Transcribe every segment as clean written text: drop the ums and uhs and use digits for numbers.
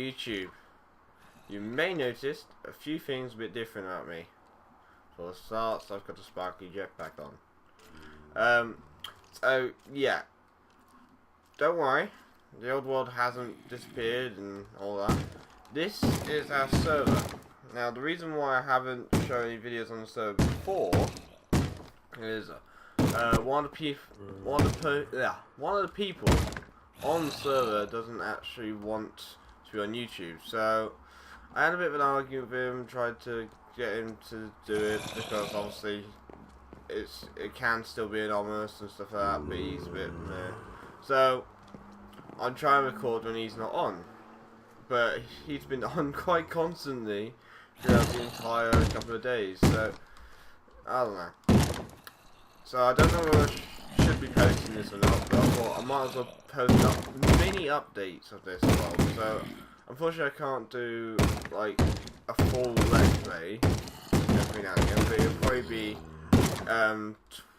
YouTube. You may notice a few things a bit different about me. For the start, I've got a sparkly jetpack on. So yeah, don't worry, the old world hasn't disappeared and all that. This is our server. Now the reason why I haven't shown any videos on the server before is one of the people on the server doesn't actually want to be on YouTube. So I had a bit of an argument with him, tried to get him to do it because obviously it can still be anonymous and stuff like that, but he's a bit meh. So I'm trying to record when he's not on, but he's been on quite constantly throughout the entire couple of days. So I don't know. So I don't know whether I should be posting this or not, but I thought I might as well post up mini updates of this as well. So unfortunately I can't do like a full let's play every now and again, but it'll probably be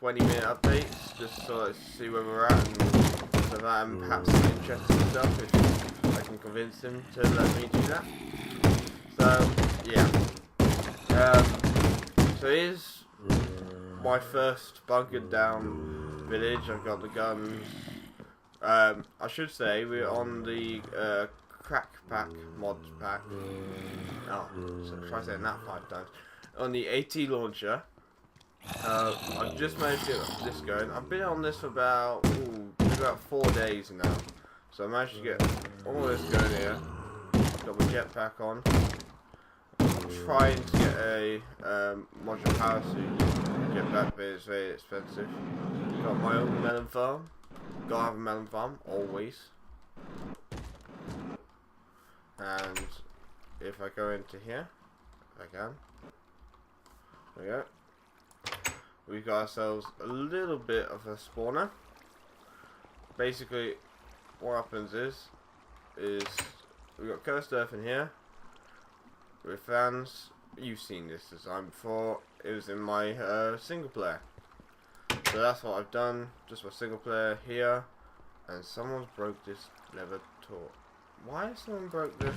20-minute updates just so I see where we're at and so that and perhaps some interesting stuff if I can convince him to let me do that. So yeah. So here's my first bunkered down village. I've got the guns. I should say we're on the CrackPack mod pack. Oh, so try saying that 5 times. On the AT launcher. I've just managed to get this going. I've been on this for about 4 days now. So I managed to get all this going here. Got my jetpack on. Trying to get a modular power suit jetpack, but it's very expensive. Got my own melon farm. Gotta have a melon farm, always. And if I go into here, if I can. There we go. We've got ourselves a little bit of a spawner. Basically, what happens is we've got cursed earth in here. With fans, you've seen this design before. It was in my single player. So that's what I've done, just my single player here. And someone's broke this leather tool. Why has someone broke this?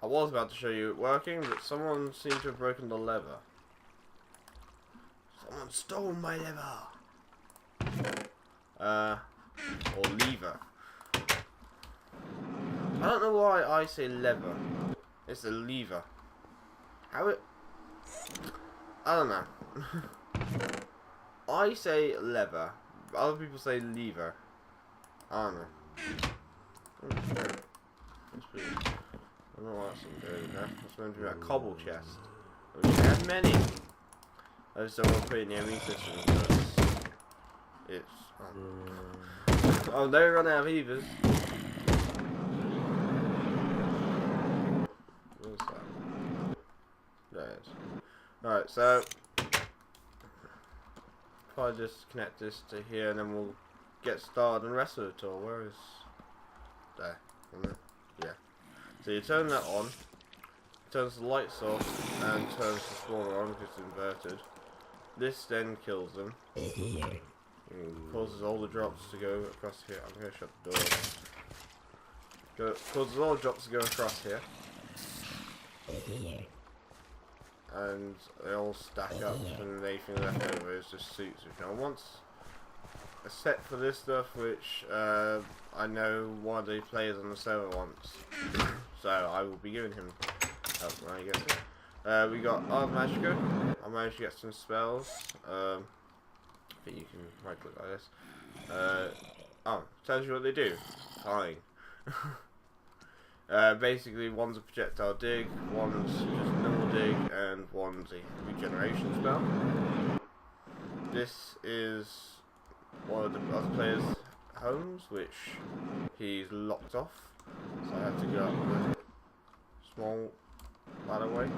I was about to show you it working, but someone seemed to have broken the lever. Someone stole my lever. Or lever. I don't know why I say lever. It's a lever. How it... I don't know. I say lever. Other people say lever. I don't know. I don't know what I'm doing there. I was going to do a cobble chest. Which has many. I just don't want to put it in the enemy system because it's... I'll never run out of heavers. Where's that? There it is. Alright, so if I just connect this to here and then we'll get started on the rest of the tour. Where is... There. Yeah. So you turn that on, turns the lights off, and turns the spawner on because it's inverted. This then kills them. And causes all the drops to go across here. I'm going to shut the door. Causes all the drops to go across here. And they all stack up, and anything left over is just suits which no one wants. A set for this stuff, which I know one of the players on the server wants. So I will be giving him help when I get it. We got Art Magica. I managed to get some spells. I think you can right click like this. Oh, tells you what they do. Fine. Basically, one's a projectile dig, one's just normal dig, and one's a regeneration spell. This is one of the other players' homes, which he's locked off. So I have to go up the small ladder way.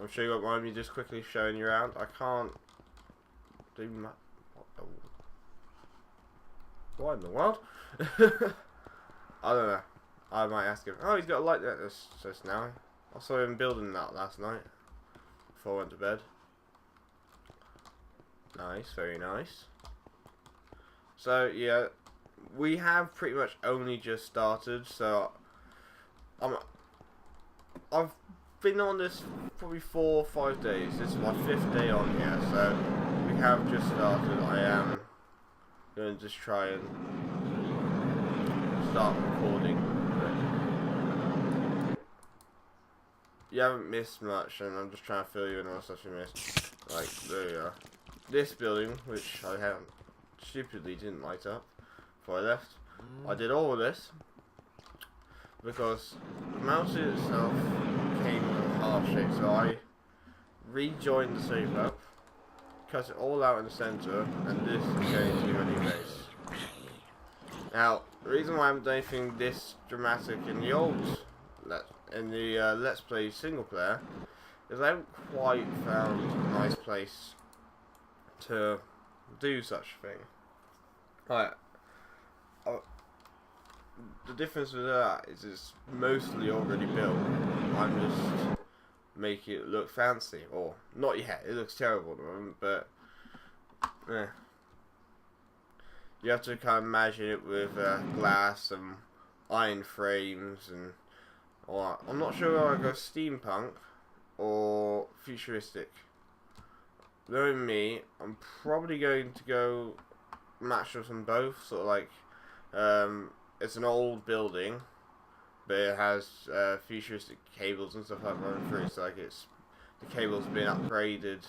I'm sure you won't mind me just quickly showing you around. I can't do much. What in the world? I don't know. I might ask him. Oh, he's got a light there just now. I saw him building that last night before I went to bed. Nice, very nice. So yeah, we have pretty much only just started. So I've been on this probably 4 or 5 days. This is my 5th day on here, so we have just started. I am going to just try and start recording. You haven't missed much, and I'm just trying to fill you in on stuff you missed. Like, there you are. This building, which I haven't stupidly didn't light up before I left. I did all of this because the mouse itself came in a half shape, so I rejoined the save up, cut it all out in the center, and this is going to be my new base. Now, the reason why I haven't done anything this dramatic in the Let's Play single player is I haven't quite found a nice place to do such a thing. Right. The difference with that is it's mostly already built. I'm just making it look fancy, or not yet. It looks terrible at the moment, but you have to kind of imagine it with glass and iron frames and. Or I'm not sure whether I go steampunk or futuristic. Knowing me, I'm probably going to go match up on both. Sort of like it's an old building, but it has futuristic cables and stuff like that running through. So like the cable's been upgraded.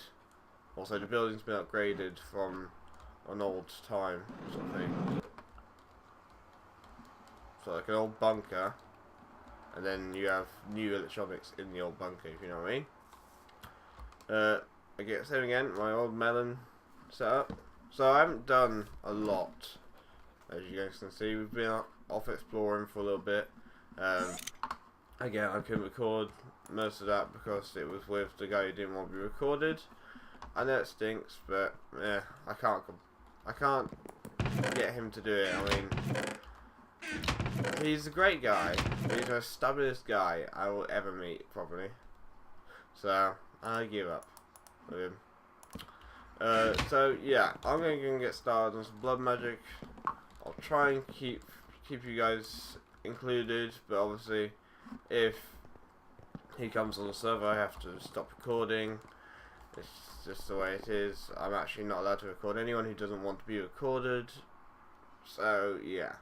Also, the building's been upgraded from an old time sort of thing. So like an old bunker. And then you have new electronics in the old bunker, if you know what I mean. I get same again, my old Melon setup. So I haven't done a lot, as you guys can see. We've been off exploring for a little bit. Again, I couldn't record most of that because it was with the guy who didn't want to be recorded. I know it stinks, but yeah, I can't get him to do it. I mean, he's a great guy. He's the most stubbornest guy I will ever meet, probably. So I give up with him. So yeah, I'm going to get started on some blood magic. I'll try and keep you guys included, but obviously, if he comes on the server, I have to stop recording. It's just the way it is. I'm actually not allowed to record anyone who doesn't want to be recorded. So yeah.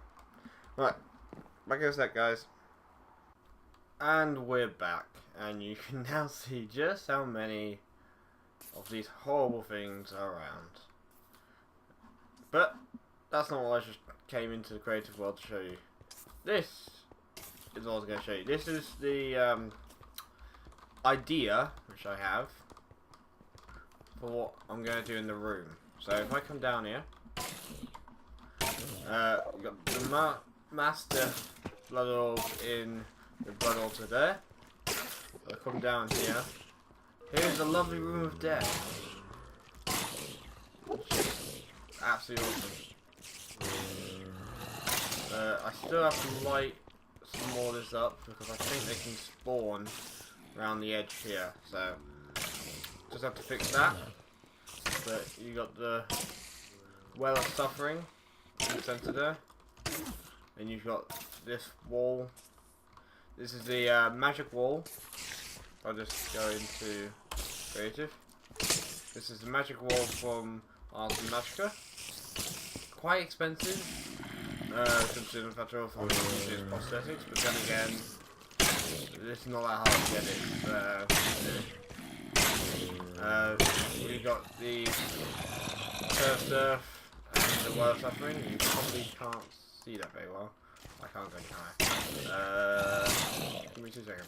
Right. Back in a sec, guys. And we're back, and you can now see just how many of these horrible things are around. But that's not what I just came into the creative world to show you. This is what I was going to show you. This is the idea which I have for what I'm going to do in the room. So if I come down here, we've got the master blood orb in the blood altar there. I'll come down here. Here's a lovely room of death. Absolutely awesome. I still have to light some more of this up because I think they can spawn around the edge here. So just have to fix that. But you got the Well of Suffering in the center there. And you've got this wall. This is the magic wall. I'll just go into creative. This is the magic wall from Art and Magica. Quite expensive, considering the fact of using prosthetics, but then again, it's not that hard to get it. We got the First Earth and the Well of Suffering. You probably can't see that very well. I can't go, can I? Give me 2 seconds.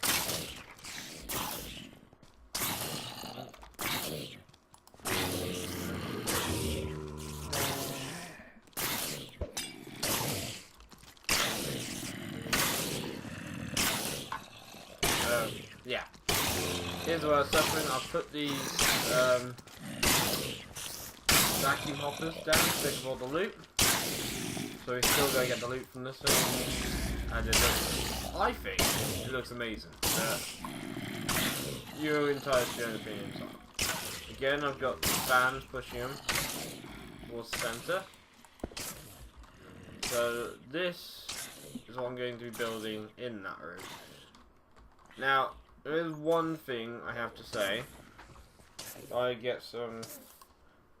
Yeah. Here's the Well of Suffering. I'll put these vacuum hoppers down to take all the loot. So we still go get the loot from this one. And it looks, I think, it looks amazing. You're entitled to your own opinions on it. Again, I've got the fans pushing them towards the centre. So this is what I'm going to be building in that room. Now, there is one thing I have to say. I get some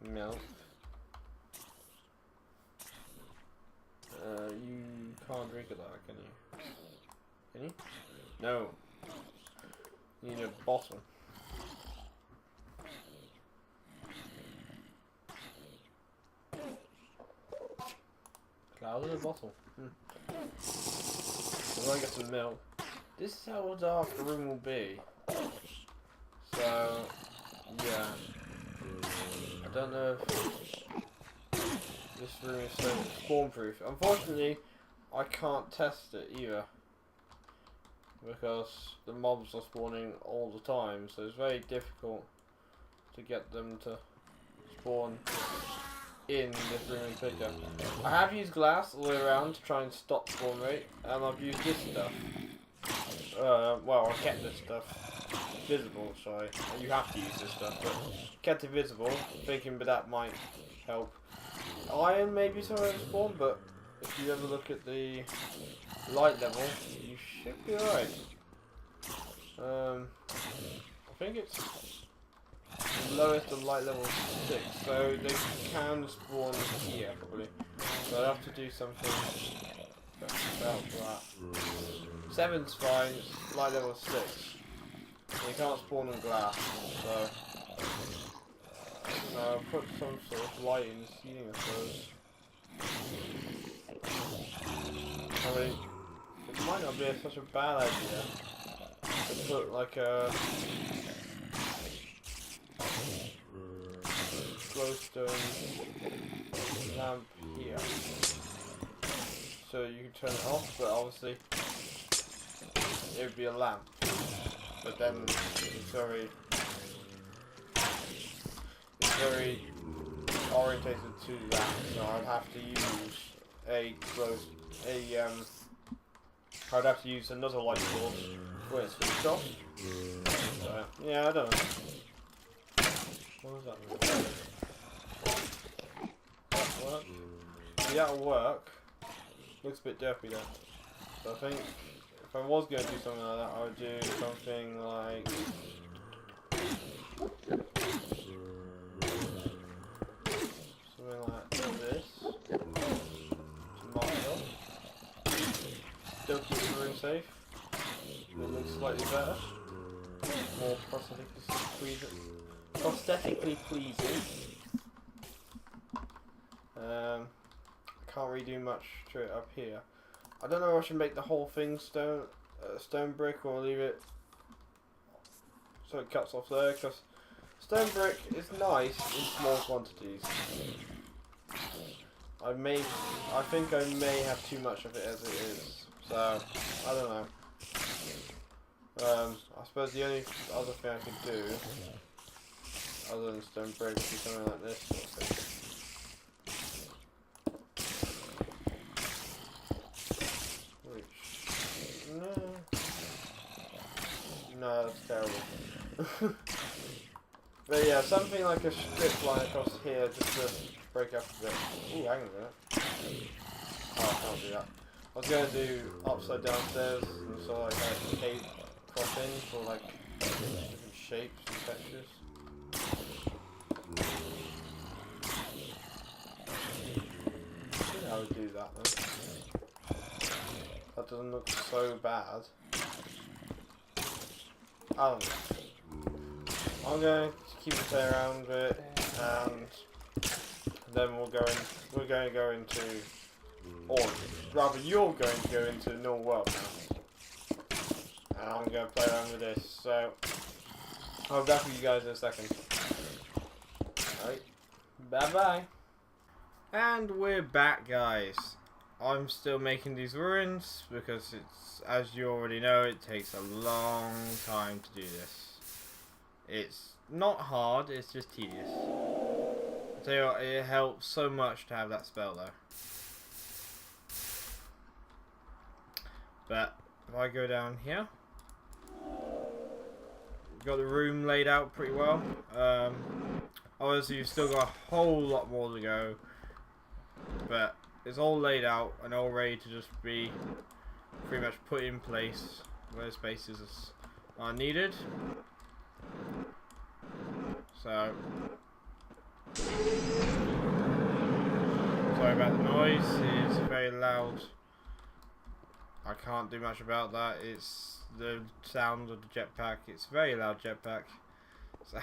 milk. You can't drink of that, can you? Can you? No. You need a bottle. Cloud in a bottle. So I get some milk. This is how dark the room will be. So, yeah. I don't know if this room is so spawn proof. Unfortunately, I can't test it either. Because the mobs are spawning all the time, so it's very difficult to get them to spawn in this room in particular. I have used glass all the way around to try and stop spawn rate, and I've used this stuff. Well, I kept this stuff visible, sorry. You have to use this stuff, but kept it visible, thinking that might help. Iron maybe somewhere to spawn, but if you ever look at the light level, you should be alright. I think it's lowest on light level 6, so they can spawn here probably. So I have to do something about that. 7's fine, it's light level 6. You can't spawn on glass, so I'll put some sort of light in the ceiling, I suppose. I mean, it might not be such a bad idea to put like a glowstone lamp here, so you can turn it off, but obviously it would be a lamp, but then it's very orientated to that, so I'd have to use I'd have to use another light source when it's switched off. So, yeah, I don't know. What was that? That work? Yeah, that'll work. Looks a bit derpy though. So I think if I was going to do something like that, I would do something like this. To mark it up. Still keep the room safe. It looks slightly better. More prosthetically pleasing. I can't really do much to it up here. I don't know if I should make the whole thing stone brick or leave it so it cuts off there, because stone brick is nice in small quantities. I think I may have too much of it as it is, so I don't know. I suppose the only other thing I could do, other than stone brick, would be something like this sort of thing. No, that's terrible. But yeah, something like a strip line across here just to break up a bit. Ooh, hang on a minute. Oh, I can't do that. I was going to do upside down stairs and so like a cape crop in for like different shapes and textures. I think I would do that then. That doesn't look so bad. I don't know. I'm going to keep a play around with it, and then we're going to go into, or rather you're going to go into the normal world now. And I'm going to play around with this, so I'll be back with you guys in a second. Alright, bye bye. And we're back, guys. I'm still making these ruins because it's, as you already know, it takes a long time to do this. It's not hard, it's just tedious. I tell you what, it helps so much to have that spell though. But if I go down here, we've got the room laid out pretty well. Obviously you've still got a whole lot more to go, but it's all laid out and all ready to just be pretty much put in place where spaces are needed. So sorry about the noise, it's very loud. I can't do much about that. It's the sound of the jetpack. It's a very loud jetpack. So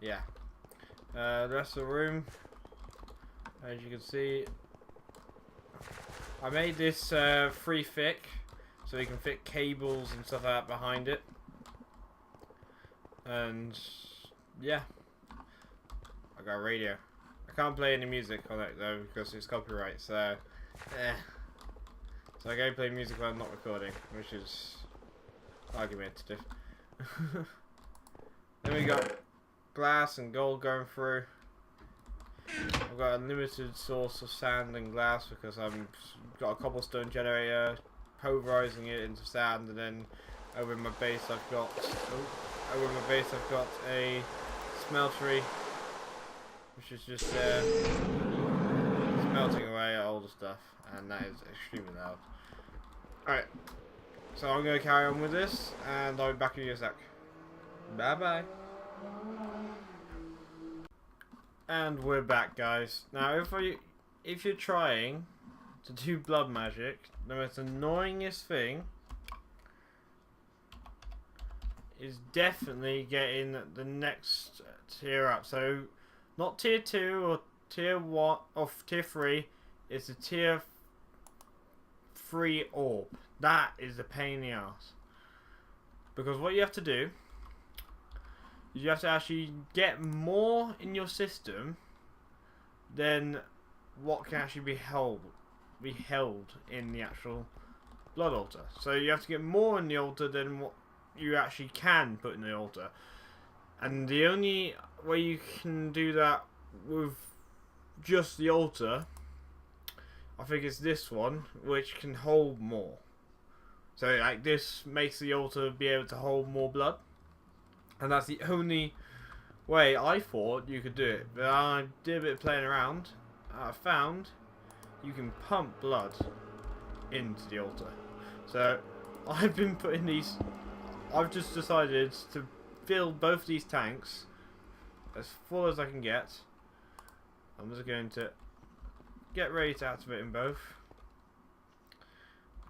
yeah. The rest of the room, as you can see, I made this 3 thick so you can fit cables and stuff out behind it. And yeah, I got a radio. I can't play any music on it though because it's copyright, so so I go play music while I'm not recording, which is argumentative. Then we got glass and gold going through. I've got a limited source of sand and glass because I've got a cobblestone generator, pulverizing it into sand, and then over in my base I've got a smeltery, which is just smelting away at all the stuff, and that is extremely loud. Alright, so I'm going to carry on with this, and I'll be back in a sec. Bye bye. And we're back, guys. Now, if you're trying to do blood magic, the most annoyingest thing is definitely getting the next tier up. So, not tier 2 or tier 1 or tier 3. It's a tier 3 orb. That is a pain in the ass. Because what you have to do, you have to actually get more in your system than what can actually be held in the actual blood altar. So you have to get more in the altar than what you actually can put in the altar. And the only way you can do that with just the altar, I think it's this one, which can hold more. So like this makes the altar be able to hold more blood. And that's the only way I thought you could do it. But I did a bit of playing around. I found you can pump blood into the altar. So I've been putting these. I've just decided to fill both these tanks as full as I can get. I'm just going to get ready to activate them both.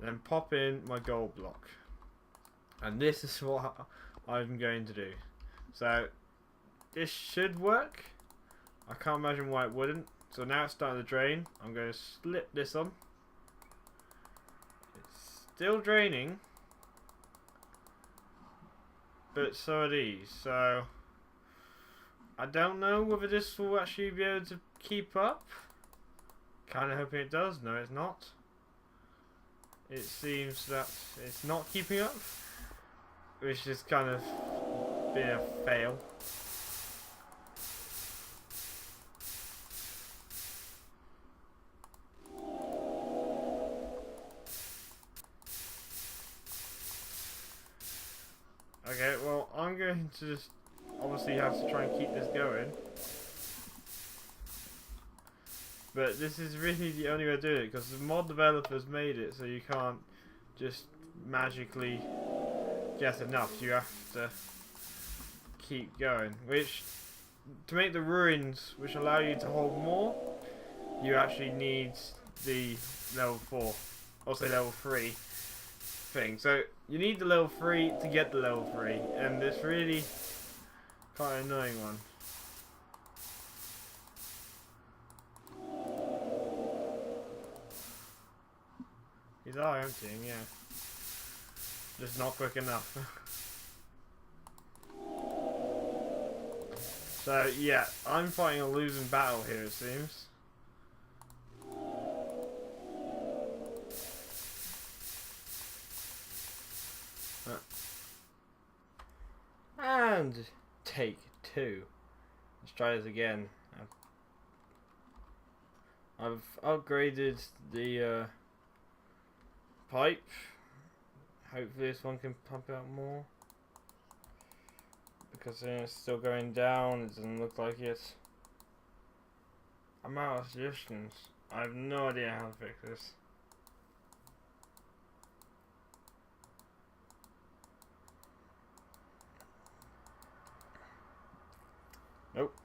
Then pop in my gold block. And this is what I'm going to do. So this should work. I can't imagine why it wouldn't. So now it's starting to drain. I'm going to slip this on. It's still draining, but so are these. So I don't know whether this will actually be able to keep up. Kind of hoping it does. No, it's not. It seems that it's not keeping up, which is kind of been a fail. Okay, well, I'm going to just obviously have to try and keep this going. But this is really the only way to do it, because the mod developers made it so you can't just magically get enough. You have to keep going. Which, to make the ruins, which allow you to hold more, you actually need the level 4, also level 3 thing. So you need the level 3 to get the level 3, and it's really quite an annoying one. These are emptying, yeah. Just not quick enough. So, yeah, I'm fighting a losing battle here, it seems. And take 2. Let's try this again. I've upgraded the pipe. Hopefully this one can pump out more, because it's still going down. It doesn't look like it. I'm out of suggestions. I have no idea how to fix this. Nope.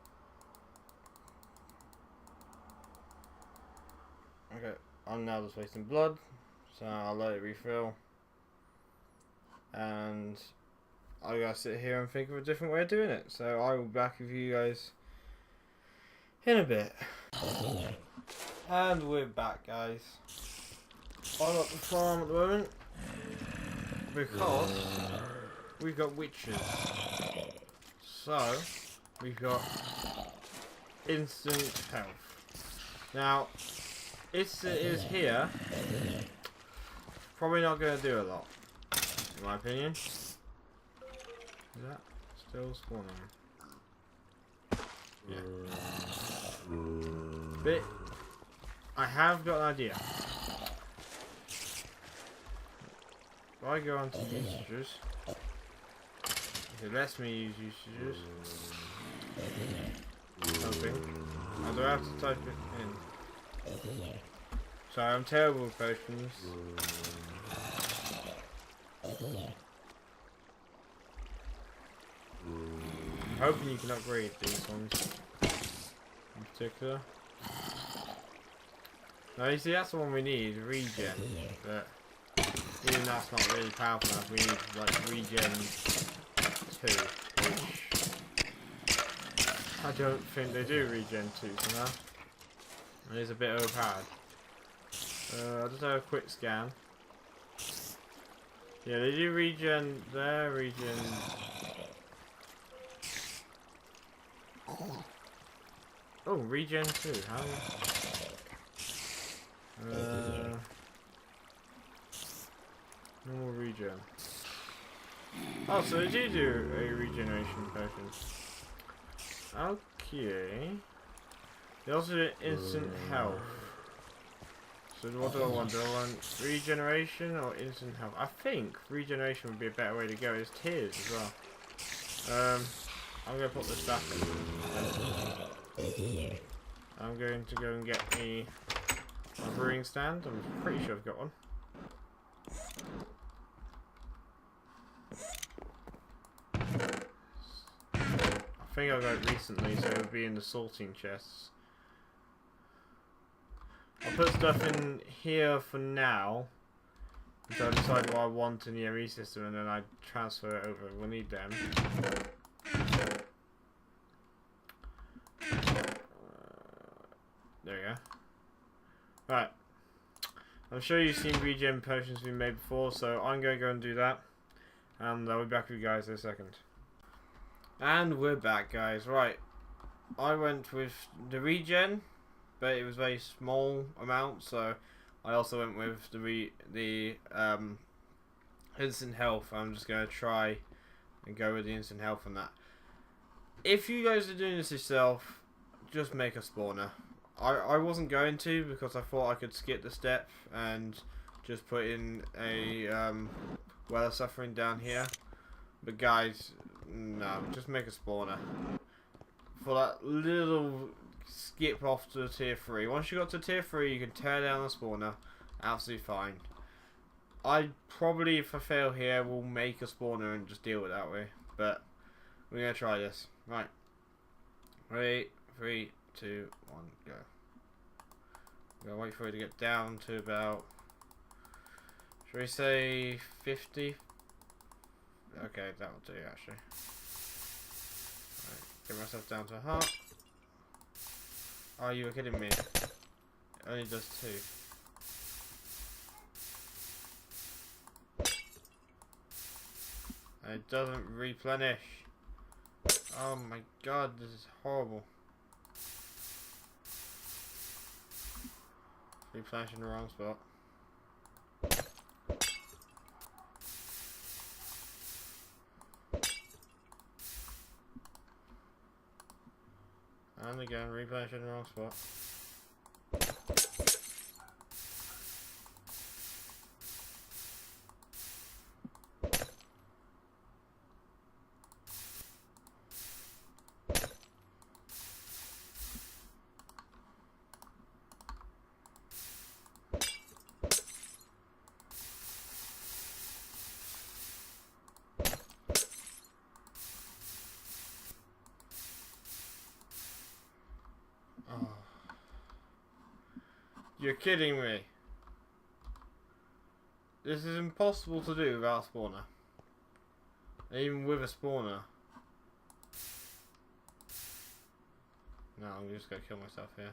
Okay, I'm now just wasting blood, so I'll let it refill. And I gotta sit here and think of a different way of doing it. So I will be back with you guys in a bit. And we're back, guys. I'm at the farm at the moment because we've got witches. So we've got instant health. Now, it is here. Probably not going to do a lot, in my opinion. Is that still spawning? Yeah. But I have got an idea. If I go onto usages, if it lets me use usages, something, I do have to type it in. Sorry, I'm terrible with potions. I'm hoping you can upgrade these ones in particular. Now you see, that's the one we need, regen, but even that's not really powerful enough. We need like regen 2, which I don't think they do regen 2 somehow. It is a bit overpowered. I'll just have a quick scan. Yeah, they do regen there, regen. Oh, regen 2, how? Normal regen. Oh, so they do a regeneration potion. Okay. They also do instant health. So what do I want? Do I want regeneration or instant health? I think regeneration would be a better way to go. It's tiers as well. I'm going to put this back in. I'm going to go and get a brewing stand. I'm pretty sure I've got one. I think I got it recently, so it would be in the sorting chests. I'll put stuff in here for now until I decide what I want in the ME system, and then I transfer it over. We'll need them. There we go. Right. I'm sure you've seen regen potions being made before, so I'm going to go and do that. And I'll be back with you guys in a second. And we're back, guys. Right. I went with the regen, but it was a very small amount, so I also went with the instant health. I'm just going to try and go with the instant health on that. If you guys are doing this yourself, just make a spawner. I wasn't going to because I thought I could skip the step and just put in a well of suffering down here. But guys, no, just make a spawner. For that little skip off to tier 3. Once you got to tier 3, you can tear down the spawner. Absolutely fine. I probably, if I fail here, will make a spawner and just deal with it that way. But we're going to try this. Right. Ready? 3, 2, 1, go. I'm going to wait for it to get down to about, should we say 50? Okay, that'll do actually. Right, get myself down to a heart. Oh, you were kidding me. It only does 2. And it doesn't replenish. Oh my god, this is horrible. Replenish in the wrong spot. And again, replenish in the wrong spot. You're kidding me. This is impossible to do without a spawner. Even with a spawner. No, I'm just gonna kill myself here.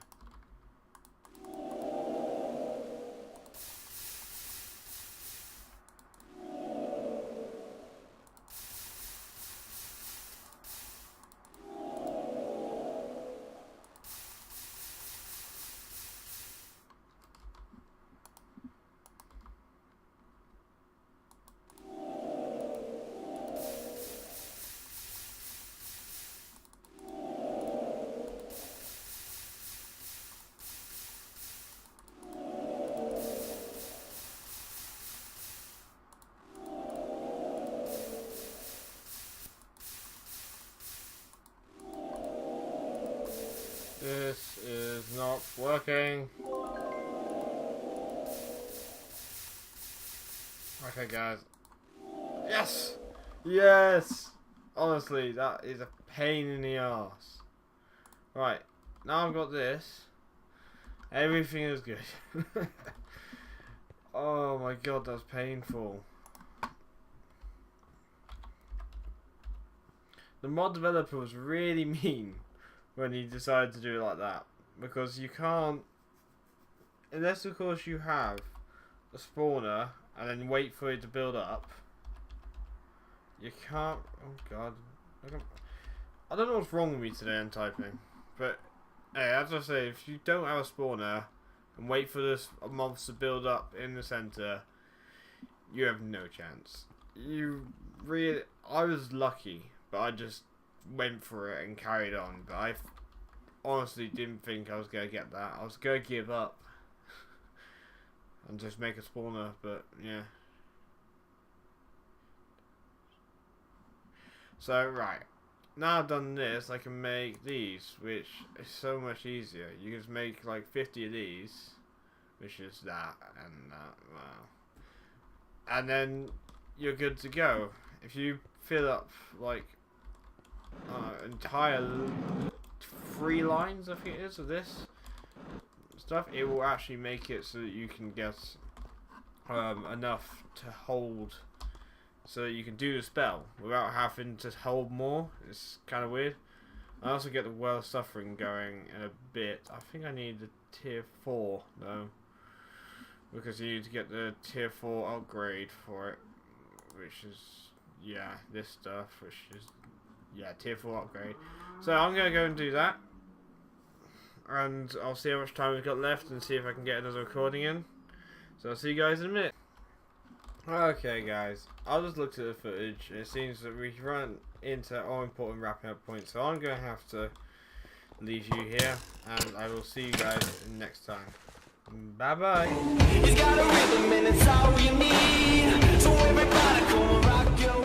This is not working. Okay, guys. Yes! Yes! Honestly, that is a pain in the arse. Right, now I've got this. Everything is good. Oh my god, that's painful. The mod developer was really mean when he decided to do it like that, because you can't, unless of course you have a spawner and then wait for it to build up, you can't. Oh god, I don't know what's wrong with me today in typing, but hey, as I say, if you don't have a spawner and wait for this mobs to build up in the center, you have no chance. I was lucky, but I just went for it and carried on, but I honestly didn't think I was going to get that. I was going to give up and just make a spawner, but yeah. So right, now I've done this, I can make these, which is so much easier. You can just make like 50 of these, which is that and that. Wow. And then you're good to go. If you fill up like entire 3 lines, I think it is, of this stuff, it will actually make it so that you can get enough to hold, so that you can do the spell without having to hold more. It's kind of weird. I also get the Well of Suffering going in a bit. I think I need the tier 4 though, because you need to get the tier 4 upgrade for it, which is, yeah, this stuff, which is, yeah, tier 4 upgrade. So I'm going to go and do that, and I'll see how much time we've got left and see if I can get another recording in. So I'll see you guys in a minute. Okay guys, I just looked at the footage and it seems that we've run into all important wrapping up points, so I'm going to have to leave you here, and I will see you guys next time. Bye bye. It's got a rhythm and it's all you need. So everybody come rock your